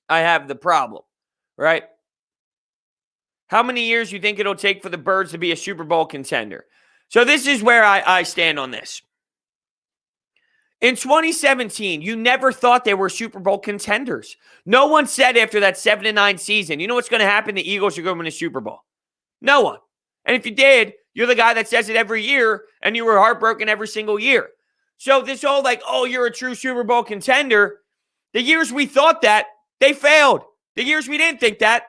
I have the problem, right? How many years do you think it'll take for the Birds to be a Super Bowl contender? So this is where I stand on this. In 2017, you never thought they were Super Bowl contenders. No one said after that 7-9 season, you know what's going to happen? The Eagles are going to win a Super Bowl. No one. And if you did, you're the guy that says it every year, and you were heartbroken every single year. So this whole oh, you're a true Super Bowl contender, the years we thought that, they failed. The years we didn't think that,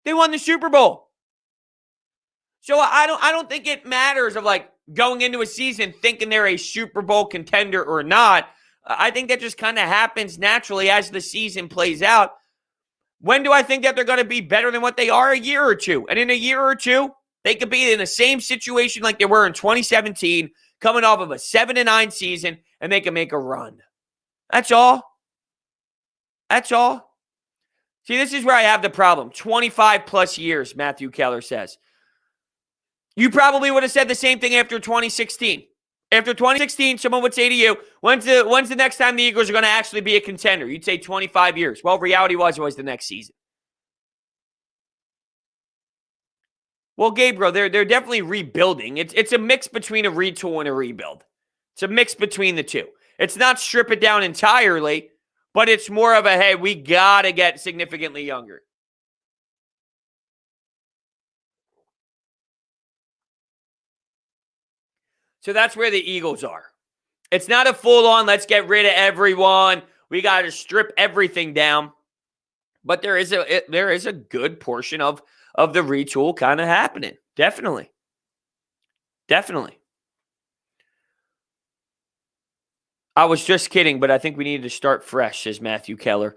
they won the Super Bowl. So I don't think it matters of going into a season thinking they're a Super Bowl contender or not. I think that just kind of happens naturally as the season plays out. When do I think that they're going to be better than what they are? A year or two. And in a year or two, they could be in the same situation like they were in 2017, coming off of a 7-9 season, and they can make a run. That's all. That's all. See, this is where I have the problem. 25 plus years, Matthew Keller says. You probably would have said the same thing after 2016. After 2016, someone would say to you, when's the next time the Eagles are going to actually be a contender? You'd say 25 years. Well, reality was the next season. Well, Gabriel, they're definitely rebuilding. It's a mix between a retool and a rebuild. It's a mix between the two. It's not strip it down entirely, but it's more of a, hey, we got to get significantly younger. So that's where the Eagles are. It's not a full-on, let's get rid of everyone. We got to strip everything down. But there is a good portion of the retool kind of happening. Definitely. Definitely. I was just kidding, but I think we need to start fresh, says Matthew Keller.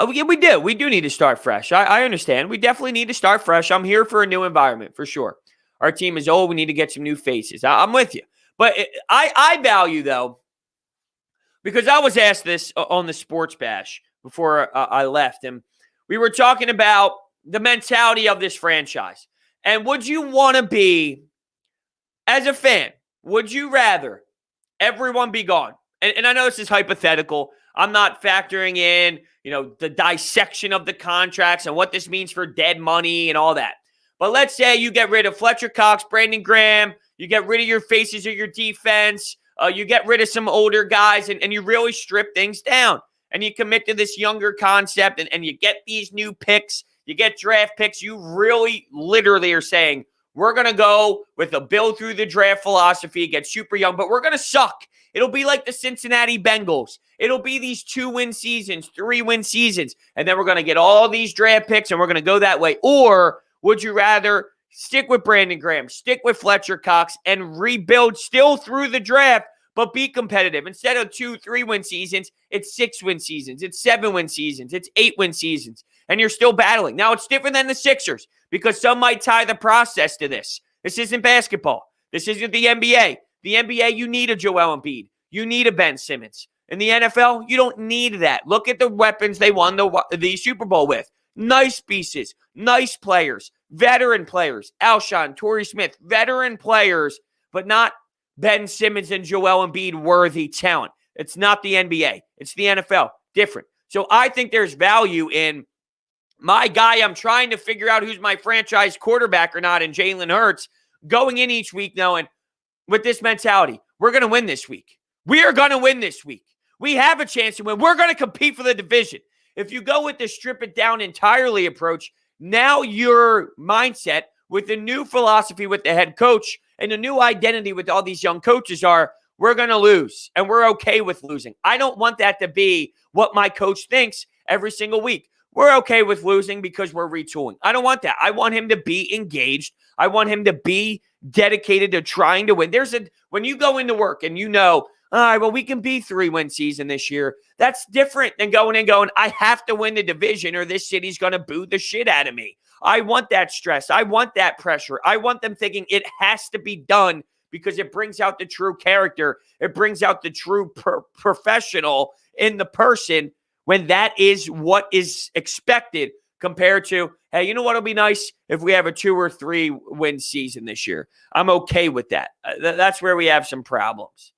We do. We do need to start fresh. I understand. We definitely need to start fresh. I'm here for a new environment, for sure. Our team is old. We need to get some new faces. I'm with you. But I value, though, because I was asked this on the Sports Bash before I left, and we were talking about the mentality of this franchise. And would you want to be, as a fan, would you rather everyone be gone? And I know this is hypothetical. I'm not factoring in, the dissection of the contracts and what this means for dead money and all that. But let's say you get rid of Fletcher Cox, Brandon Graham, you get rid of your faces of your defense, you get rid of some older guys, and you really strip things down. And you commit to this younger concept, and you get these new picks, you get draft picks. You really literally are saying, we're going to go with a build through the draft philosophy, get super young, but we're going to suck. It'll be like the Cincinnati Bengals. It'll be these 2-win seasons, 3-win seasons, and then we're going to get all these draft picks, and we're going to go that way. Or would you rather stick with Brandon Graham, stick with Fletcher Cox, and rebuild still through the draft, but be competitive? Instead of 2-3-win seasons, it's 6-win seasons, it's 7-win seasons, it's 8-win seasons, and you're still battling. Now, it's different than the Sixers because some might tie the process to this. This isn't basketball. This isn't the NBA. The NBA, you need a Joel Embiid. You need a Ben Simmons. In the NFL, you don't need that. Look at the weapons they won the Super Bowl with. Nice pieces, nice players, veteran players. Alshon, Torrey Smith, veteran players, but not Ben Simmons and Joel Embiid worthy talent. It's not the NBA. It's the NFL. Different. So I think there's value in my guy. I'm trying to figure out who's my franchise quarterback or not in Jalen Hurts, going in each week knowing with this mentality, we're going to win this week. We are going to win this week. We have a chance to win. We're going to compete for the division. If you go with the strip it down entirely approach, now your mindset with the new philosophy with the head coach And the new identity with all these young coaches are, we're going to lose, and we're okay with losing. I don't want that to be what my coach thinks every single week. We're okay with losing because we're retooling. I don't want that. I want him to be engaged. I want him to be dedicated to trying to win. When you go into work and you know, all right, well, we can be 3-win season this year. That's different than going and going, I have to win the division or this city's going to boo the shit out of me. I want that stress. I want that pressure. I want them thinking it has to be done because it brings out the true character. It brings out the true professional in the person when that is what is expected compared to, hey, you know what will be nice if we have a 2 or 3 win season this year. I'm okay with that. That's where we have some problems.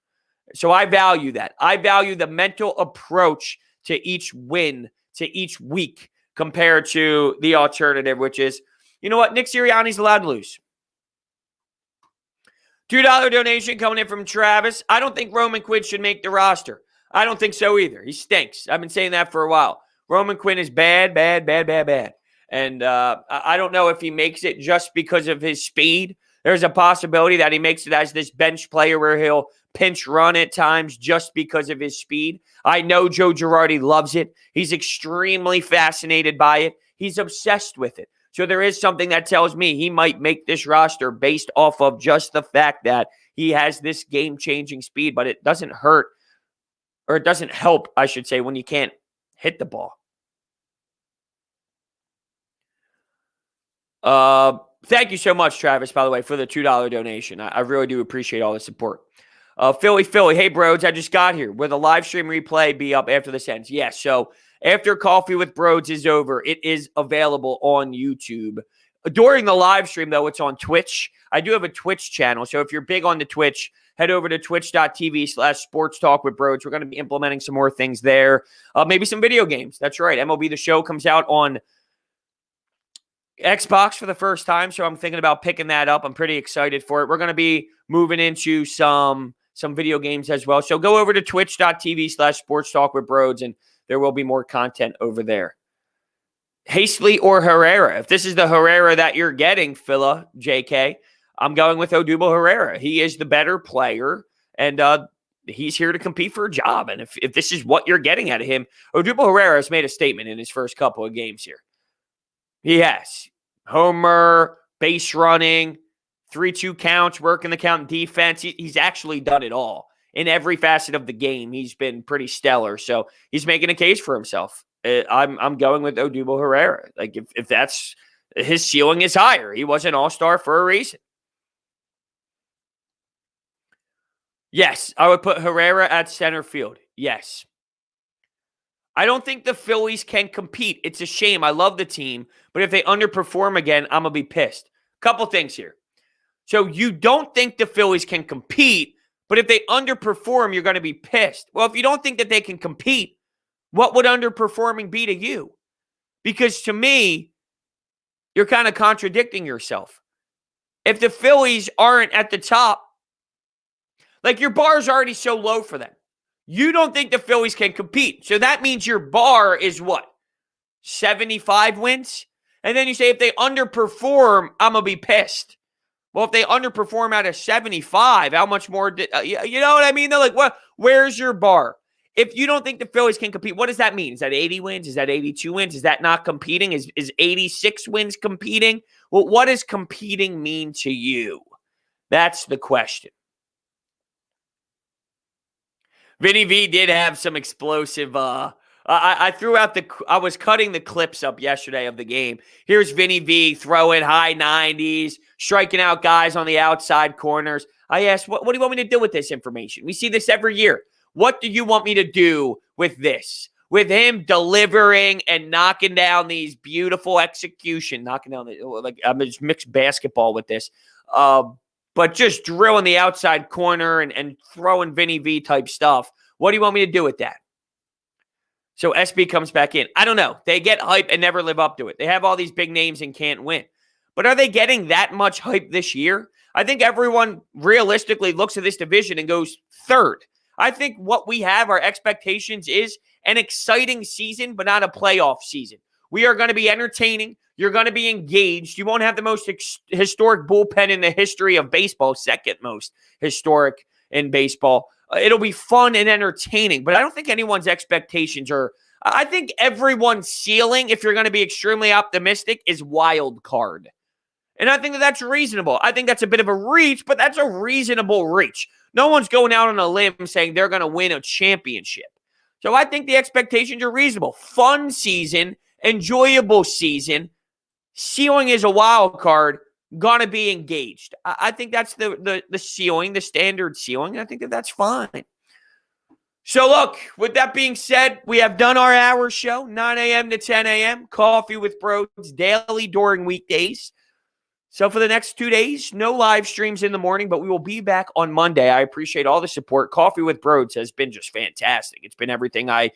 So I value that. I value the mental approach to each win, to each week, compared to the alternative, which is, you know what, Nick Sirianni's allowed to lose. $2 donation coming in from Travis. I don't think Roman Quinn should make the roster. I don't think so either. He stinks. I've been saying that for a while. Roman Quinn is bad. And I don't know if he makes it just because of his speed. There's a possibility that he makes it as this bench player where he'll pinch run at times just because of his speed. I know Joe Girardi loves it. He's extremely fascinated by it. He's obsessed with it. So there is something that tells me he might make this roster based off of just the fact that he has this game-changing speed, but it doesn't hurt, or it doesn't help, I should say, when you can't hit the ball. Thank you so much, Travis, by the way, for the $2 donation. I really do appreciate all the support. Philly, hey, Brodes, I just got here. Will the live stream replay be up after this ends? Yes, so after Coffee with Brodes is over, it is available on YouTube. During the live stream, though, it's on Twitch. I do have a Twitch channel, so if you're big on the Twitch, head over to twitch.tv/sports talk with Brodes. We're going to be implementing some more things there. Maybe some video games. That's right. MLB The Show comes out on Xbox for the first time, so I'm thinking about picking that up. I'm pretty excited for it. We're going to be moving into some video games as well. So go over to twitch.tv/sports talk with Brodes, and there will be more content over there. Hastily or Herrera. If this is the Herrera that you're getting, Phila, JK, I'm going with Odubel Herrera. He is the better player, and he's here to compete for a job. And if this is what you're getting out of him, Odubel Herrera has made a statement in his first couple of games here. He has. Homer, base running, 3-2 counts, working the count in defense. He's actually done it all. In every facet of the game, he's been pretty stellar. So he's making a case for himself. I'm going with Odubel Herrera. Like, if that's his ceiling is higher. He was an all-star for a reason. Yes, I would put Herrera at center field. Yes. I don't think the Phillies can compete. It's a shame. I love the team. But if they underperform again, I'm going to be pissed. Couple things here. So you don't think the Phillies can compete, but if they underperform, you're going to be pissed. Well, if you don't think that they can compete, what would underperforming be to you? Because to me, you're kind of contradicting yourself. If the Phillies aren't at the top, like your bar is already so low for them. You don't think the Phillies can compete. So that means your bar is what? 75 wins? And then you say, if they underperform, I'm going to be pissed. Well, if they underperform out of 75, how much more? You know what I mean? They're like, what? Where's your bar? If you don't think the Phillies can compete, what does that mean? Is that 80 wins? Is that 82 wins? Is that not competing? Is 86 wins competing? Well, what does competing mean to you? That's the question. Vinny V did have some explosive. I threw out I was cutting the clips up yesterday of the game. Here's Vinny V throwing high 90s, striking out guys on the outside corners. I asked, what do you want me to do with this information? We see this every year. What do you want me to do with this? With him delivering and knocking down these beautiful execution, I'm just mixed basketball with this. But just drilling the outside corner and throwing Vinny V type stuff. What do you want me to do with that? So SB comes back in. I don't know. They get hype and never live up to it. They have all these big names and can't win. But are they getting that much hype this year? I think everyone realistically looks at this division and goes third. I think what we have, our expectations is an exciting season, but not a playoff season. We are going to be entertaining. You're going to be engaged. You won't have the most historic bullpen in the history of baseball, second most historic in baseball. It'll be fun and entertaining, but I don't think anyone's expectations are. I think everyone's ceiling, if you're going to be extremely optimistic, is wild card. And I think that that's reasonable. I think that's a bit of a reach, but that's a reasonable reach. No one's going out on a limb saying they're going to win a championship. So I think the expectations are reasonable. Fun season, enjoyable season. Ceiling is a wild card. Gonna be engaged. I think that's the ceiling, the standard ceiling. I think that that's fine. So look, with that being said, we have done our hour show, 9 a.m. to 10 a.m. Coffee with Brodes, daily during weekdays. So for the next 2 days, no live streams in the morning, but we will be back on Monday. I appreciate all the support. Coffee with Brodes has been just fantastic. It's been everything I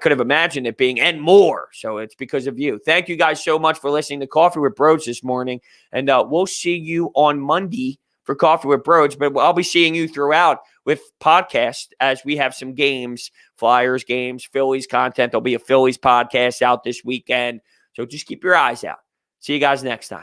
could have imagined it being and more. So it's because of you. Thank you guys so much for listening to Coffee with Brodes this morning. And we'll see you on Monday for Coffee with Brodes. But I'll be seeing you throughout with podcasts as we have some games, Flyers games, Phillies content. There'll be a Phillies podcast out this weekend. So just keep your eyes out. See you guys next time.